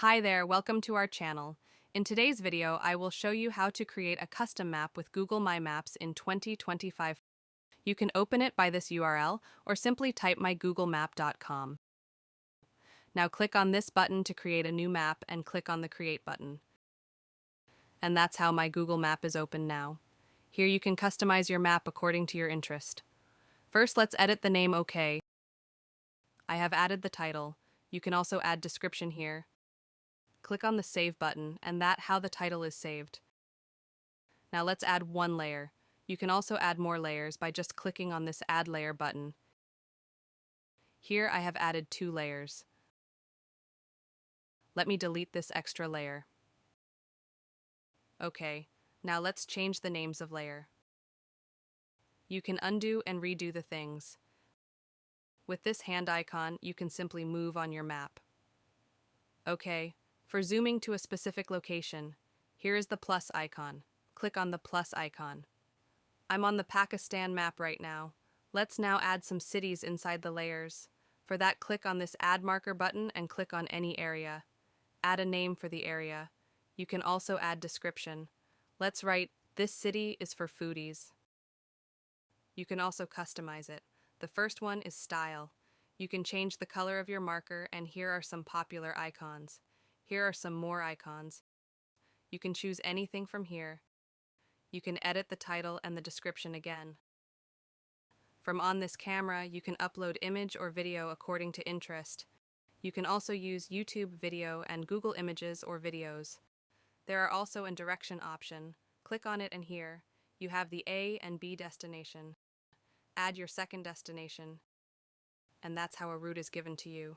Hi there, welcome to our channel. In today's video, I will show you how to create a custom map with Google My Maps in 2025. You can open it by this URL or simply type mygooglemap.com. Now click on this button to create a new map and click on the Create button. And that's how my Google Map is open now. Here you can customize your map according to your interest. First, let's edit the name OK. I have added the title. You can also add description here. Click on the Save button, and that's how the title is saved. Now let's add one layer. You can also add more layers by just clicking on this Add Layer button. Here I have added 2 layers. Let me delete this extra layer. Okay, now let's change the names of layer. You can undo and redo the things. With this hand icon, you can simply move on your map. Okay, for zooming to a specific location, here is the plus icon. Click on the plus icon. I'm on the Pakistan map right now. Let's now add some cities inside the layers. For that, click on this Add Marker button and click on any area. Add a name for the area. You can also add description. Let's write, "This city is for foodies." You can also customize it. The first one is style. You can change the color of your marker, and here are some popular icons. Here are some more icons. You can choose anything from here. You can edit the title and the description again. From on this camera, you can upload image or video according to interest. You can also use YouTube video and Google Images or videos. There are also a direction option. Click on it and here, you have the A and B destination. Add your second destination, and that's how a route is given to you.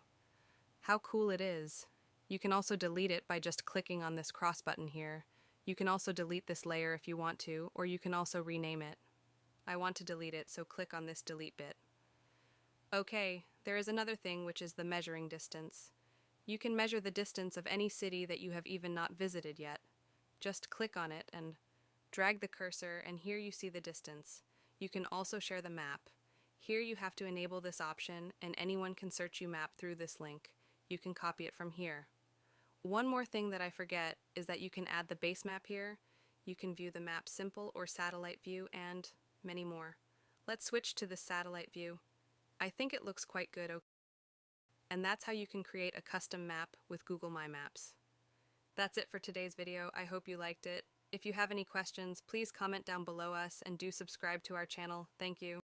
How cool it is! You can also delete it by just clicking on this cross button here. You can also delete this layer if you want to, or you can also rename it. I want to delete it, so click on this delete bit. Okay, there is another thing, which is the measuring distance. You can measure the distance of any city that you have even not visited yet. Just click on it and drag the cursor, and here you see the distance. You can also share the map. Here you have to enable this option, and anyone can search your map through this link. You can copy it from here. One more thing that I forget is that you can add the base map here. You can view the map simple or satellite view, and many more. Let's switch to the satellite view. I think it looks quite good, and that's how you can create a custom map with Google My Maps. That's it for today's video. I hope you liked it. If you have any questions, please comment down below us and do subscribe to our channel. Thank you.